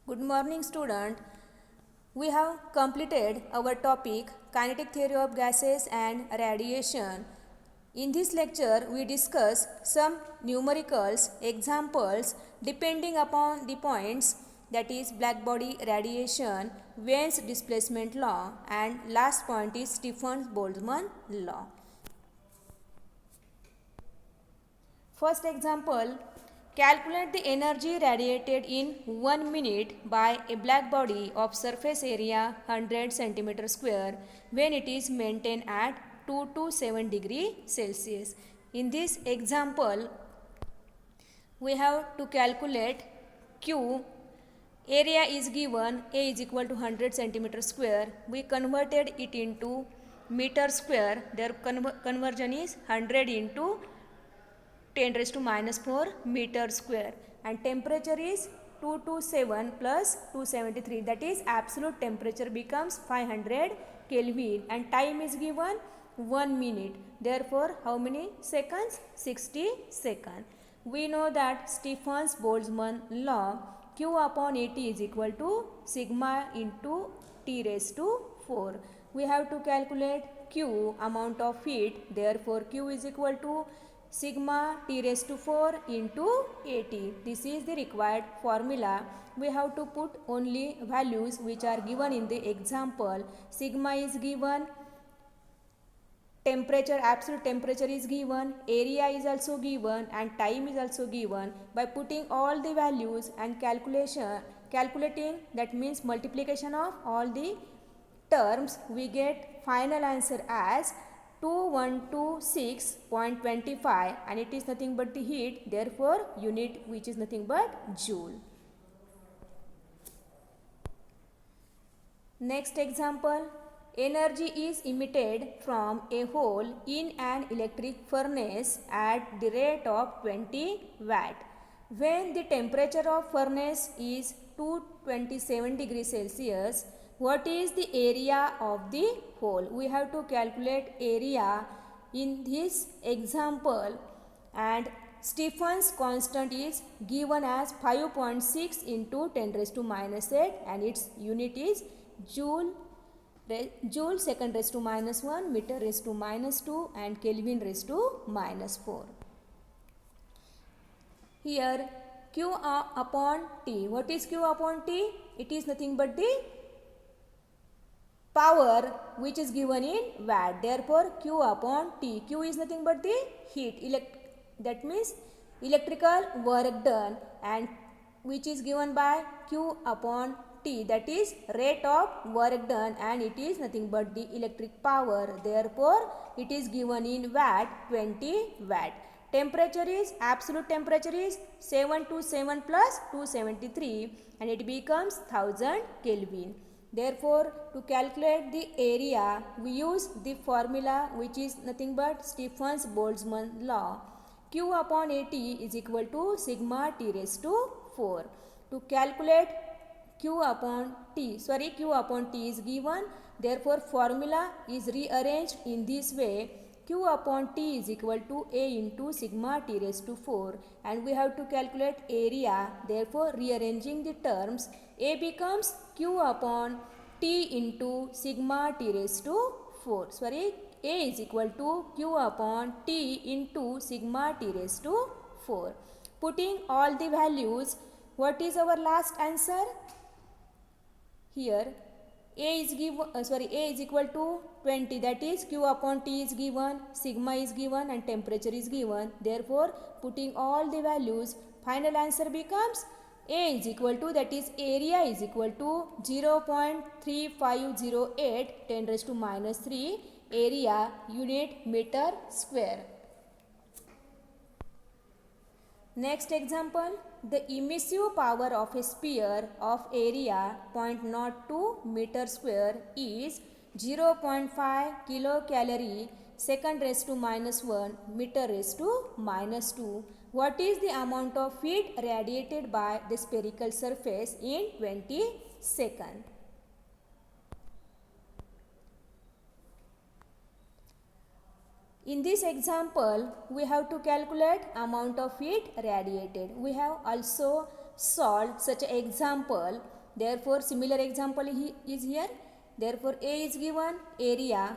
Good morning, student. We have completed our topic kinetic theory of gases and radiation. In this lecture, we discuss some numericals, examples depending upon the points, that is black body radiation, Wien's displacement law, and last point is Stefan-Boltzmann law. First example, calculate the energy radiated in 1 minute by a black body of surface area 100 cm square when it is maintained at 2 to 7 degree Celsius. In this example, we have to calculate Q. Area is given, A is equal to 100 cm square. We converted it into meter square. Their conversion is 100 into 10 raised to minus 4 meter square, and temperature is 227 plus 273, that is absolute temperature becomes 500 Kelvin, and time is given 1 minute. Therefore, how many seconds? 60 seconds. We know that Stefan-Boltzmann law, Q upon AT is equal to sigma into T raised to 4. We have to calculate Q, amount of heat. Therefore, Q is equal to sigma T raised to 4 into AT. This is the required formula. We have to put only values which are given in the example. Sigma is given, temperature, absolute temperature is given, area is also given, and time is also given. By putting all the values and calculating, that means multiplication of all the terms, we get final answer as 2126.25, and it is nothing but the heat, therefore unit which is nothing but joule. Next example, energy is emitted from a hole in an electric furnace at the rate of 20 watt. When the temperature of furnace is 227 degrees Celsius, what is the area of the hole? We have to calculate area in this example, and Stefan's constant is given as 5.6 into 10 raised to minus 8, and its unit is joule, second raised to minus 1, meter raised to minus 2, and Kelvin raised to minus 4. Here Q upon T. What is Q upon T? It is nothing but the power which is given in watt. Therefore, Q upon T. Q is nothing but the heat. That means electrical work done, and which is given by Q upon T, that is rate of work done, and it is nothing but the electric power. Therefore, it is given in watt, 20 watt. Temperature is, absolute temperature is 727 plus 273, and it becomes 1000 Kelvin. Therefore, to calculate the area, we use the formula which is nothing but Stefan-Boltzmann law. Q upon AT is equal to sigma T raised to 4. To calculate Q upon T is given. Therefore, formula is rearranged in this way. Q upon T is equal to A into sigma T raised to 4, and we have to calculate area. Therefore, rearranging the terms, A becomes Q upon T into sigma T raised to 4. A is equal to Q upon T into sigma T raised to 4. Putting all the values, what is our last answer? Here A is equal to 20, that is Q upon T is given, sigma is given, and temperature is given. Therefore, putting all the values, final answer becomes A is equal to, that is area is equal to 0.3508 10 raised to minus 3, area unit meter square. Next example, the emissive power of a sphere of area 0.02 meter square is 0.5 kilocalorie second raised to minus 1 meter raised to minus 2. What is the amount of heat radiated by the spherical surface in 20 seconds? In this example, we have to calculate amount of heat radiated. We have also solve such an example. Therefore similar example is here. Therefore A is given, area,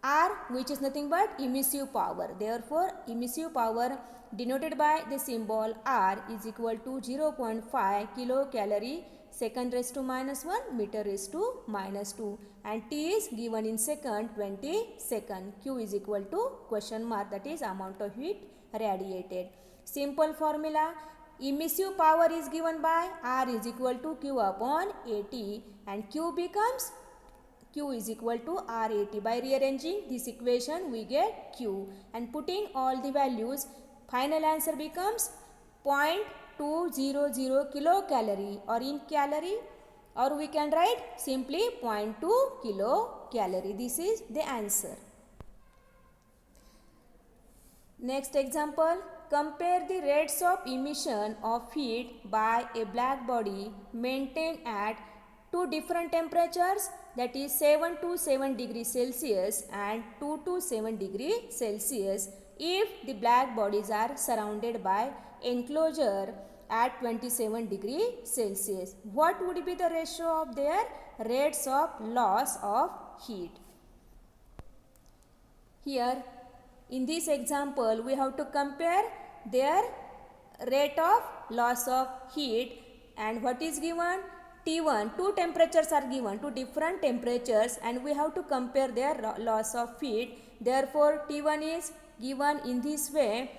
R which is nothing but emissive power. Therefore emissive power denoted by the symbol R is equal to 0.5 kilocalorie second raised to minus 1 meter raised to minus 2, and T is given in second, 20 second. Q is equal to question mark, that is amount of heat radiated. Simple formula, emissive power is given by R is equal to Q upon AT, and Q becomes Q is equal to RAT. By rearranging this equation we get Q, and putting all the values, final answer becomes 0.200 kilocalorie, or in calorie, or we can write simply 0.2 kilocalorie. This is the answer. Next example, compare the rates of emission of heat by a black body maintained at two different temperatures, that is 7 to 7 degrees Celsius and 2 to 7 degrees Celsius, if the black bodies are surrounded by enclosure at 27 degrees Celsius. What would be the ratio of their rates of loss of heat? Here in this example we have to compare their rate of loss of heat, and what is given, T1, two temperatures are given, two different temperatures, and we have to compare their loss of heat. Therefore T1 is given in this way,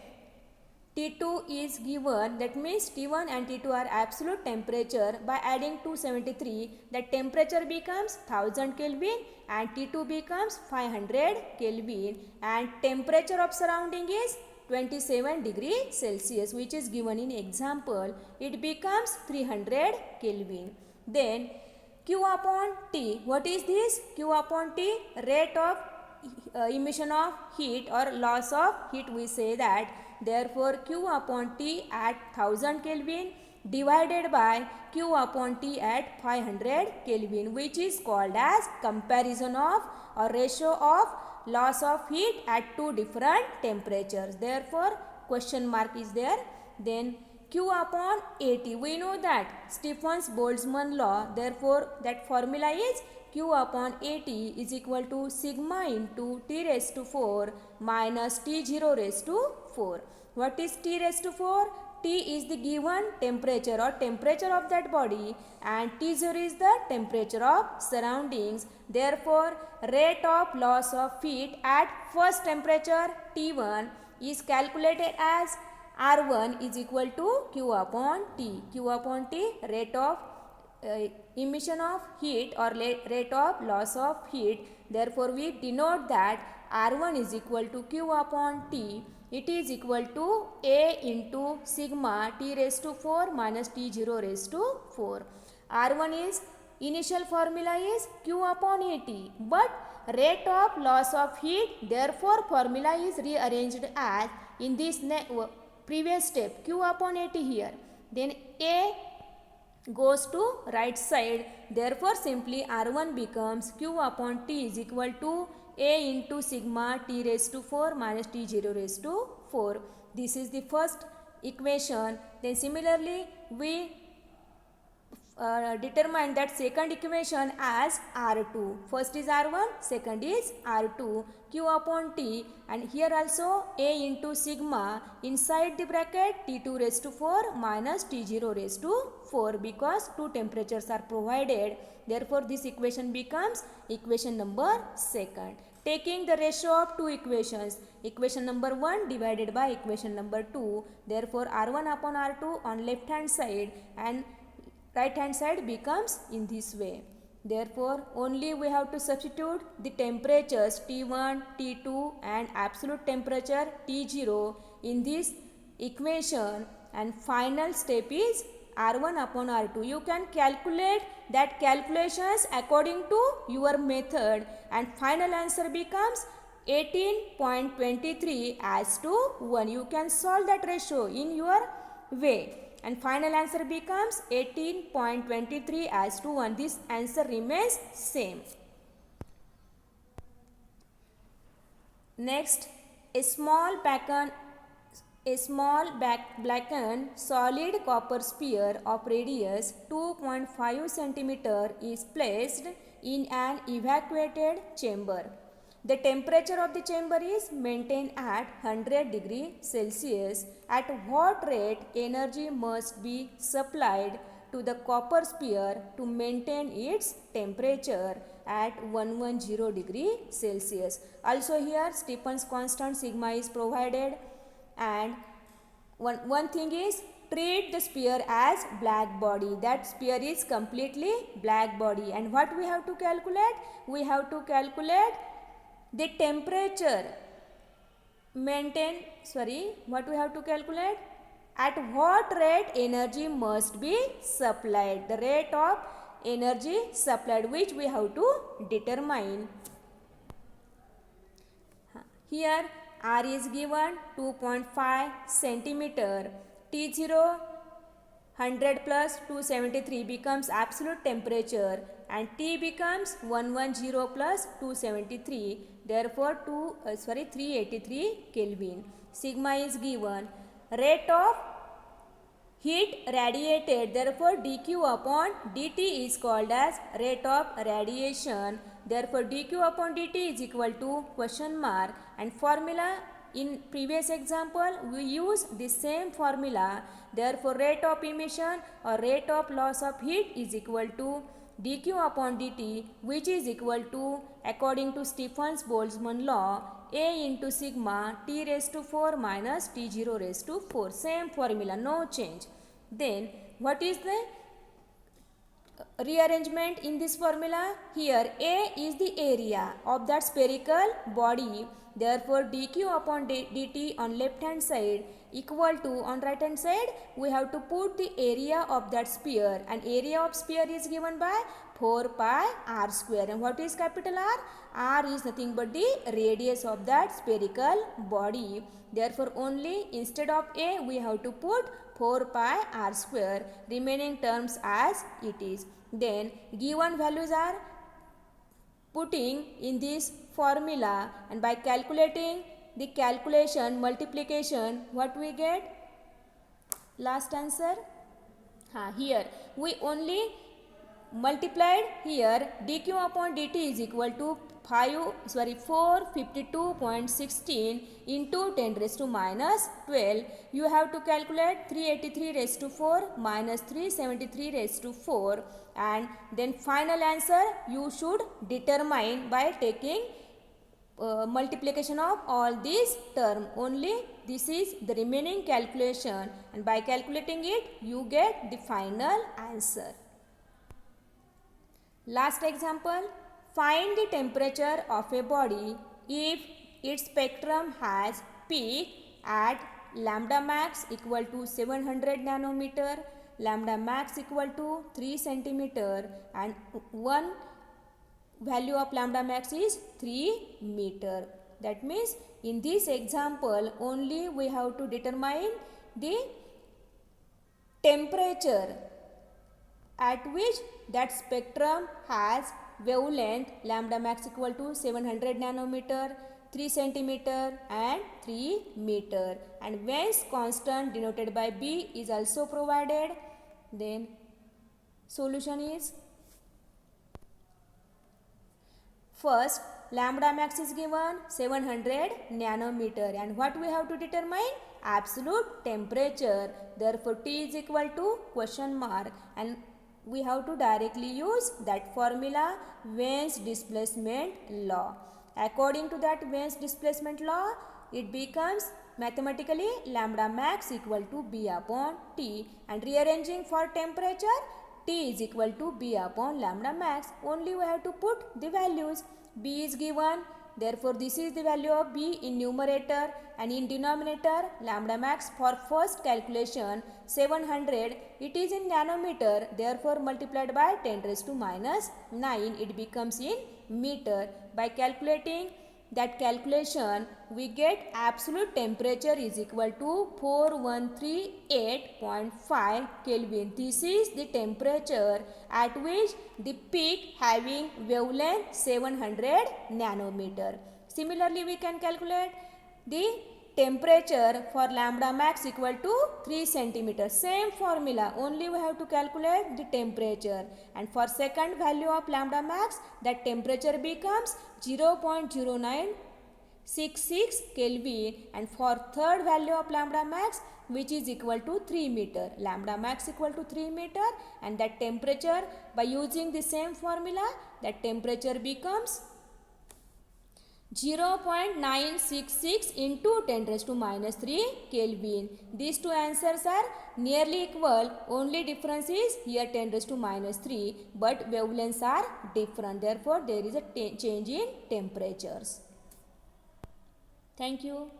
T2 is given, that means T1 and T2 are absolute temperature. By adding 273, the temperature becomes 1000 Kelvin and T2 becomes 500 Kelvin, and temperature of surrounding is 27 degrees Celsius, which is given in example. It becomes 300 Kelvin. Then Q upon T, what is this? Q upon T, rate of emission of heat or loss of heat, we say that. Therefore Q upon T at 1000 Kelvin divided by Q upon T at 500 Kelvin, which is called as comparison of or ratio of loss of heat at two different temperatures. Therefore question mark is there. Then Q upon AT, we know that Stephens-Boltzmann law, therefore that formula is Q upon AT is equal to sigma into T raised to 4 minus T0 raised to 4. What is T raised to 4? T is the given temperature or temperature of that body, and T0 is the temperature of surroundings. Therefore rate of loss of heat at first temperature T1 is calculated as R1 is equal to Q upon T. Q upon T, rate of emission of heat or rate of loss of heat. Therefore we denote that R1 is equal to Q upon T. It is equal to A into sigma T raised to 4 minus T0 raised to 4. R1 is, initial formula is Q upon AT, but rate of loss of heat, therefore formula is rearranged as in this previous step, Q upon AT here. Then A goes to right side, therefore simply R1 becomes Q upon T is equal to A into sigma T raised to 4 minus T0 raised to 4. This is the first equation. Then similarly we determine that second equation as R2. First is R1, second is R2, Q upon T, and here also A into sigma inside the bracket T2 raised to 4 minus T0 raised to 4, because two temperatures are provided. Therefore this equation becomes equation number second. Taking the ratio of two equations, equation number 1 divided by equation number 2, therefore R1 upon R2 on left hand side and right hand side becomes in this way. Therefore only we have to substitute the temperatures T1, T2 and absolute temperature T0 in this equation, and final step is R1 upon R2. You can calculate that calculations according to your method, and final answer becomes 18.23 as to 1. You can solve that ratio in your way, and final answer becomes 18.23 as to 1. This answer remains same. Next, a small pattern A small blackened solid copper sphere of radius 2.5 cm is placed in an evacuated chamber. The temperature of the chamber is maintained at 100 degrees Celsius. At what rate energy must be supplied to the copper sphere to maintain its temperature at 110 degree Celsius. Also here Stefan's constant sigma is provided, and one thing is treat the sphere as black body. That sphere is completely black body, and what we have to calculate? We have to calculate the temperature what we have to calculate? At what rate energy must be supplied, the rate of energy supplied, which we have to determine. Here R is given 2.5 centimeter. T0 100 plus 273 becomes absolute temperature, and T becomes 110 plus 273, therefore 383 Kelvin. Sigma is given. Rate of heat radiated, therefore dq upon dt is called as rate of radiation, therefore dq upon dt is equal to question mark, and formula in previous example we use the same formula, therefore rate of emission or rate of loss of heat is equal to dq upon dt, which is equal to, according to Stefan's Boltzmann law, A into sigma T raised to 4 minus T0 raised to 4. Same formula, no change. Then what is the rearrangement in this formula? Here A is the area of that spherical body, therefore dq upon dt on left hand side equal to, on right hand side we have to put the area of that sphere, and area of sphere is given by 4 pi r square, and what is capital R? R is nothing but the radius of that spherical body, therefore only instead of A we have to put 4 pi r square, remaining terms as it is. Then given values are putting in this formula, and by calculating the calculation multiplication, what we get? Last answer. Here we only multiplied here dq upon dt is equal to 452.16 into 10 raised to minus 12. You have to calculate 383 raised to 4 minus 373 raised to 4, and then final answer you should determine by taking multiplication of all these terms. Only this is the remaining calculation, and by calculating it you get the final answer. Last example, find the temperature of a body if its spectrum has peak at lambda max equal to 700 nanometer, lambda max equal to 3 centimeter, and one value of lambda max is 3 meter. That means in this example only we have to determine the temperature at which that spectrum has wavelength lambda max equal to 700 nanometer, 3 centimeter and 3 meter, and Wein's constant denoted by B is also provided. Then solution is, first lambda max is given 700 nanometer, and what we have to determine? Absolute temperature, therefore T is equal to question mark, and we have to directly use that formula, Wein's displacement law. According to that Wein's displacement law, it becomes mathematically lambda max equal to B upon T, and rearranging for temperature, T is equal to B upon lambda max. Only we have to put the values. B is given, therefore this is the value of B in numerator, and in denominator lambda max for first calculation 700, it is in nanometer, therefore multiplied by 10 raised to minus 9 it becomes in meter. By calculating that calculation we get absolute temperature is equal to 4138.5 Kelvin. This is the temperature at which the peak having wavelength 700 nanometer. Similarly we can calculate the temperature for lambda max equal to 3 centimeter. Same formula, only we have to calculate the temperature. And for second value of lambda max, that temperature becomes 0.0966 Kelvin. And for third value of lambda max, which is equal to 3 meter. Lambda max equal to 3 meter, and that temperature, by using the same formula, that temperature becomes 0.966 into 10 raised to minus 3 Kelvin. These two answers are nearly equal. Only difference is here 10 raised to minus 3, but wavelengths are different. Therefore, there is a change in temperatures. Thank you.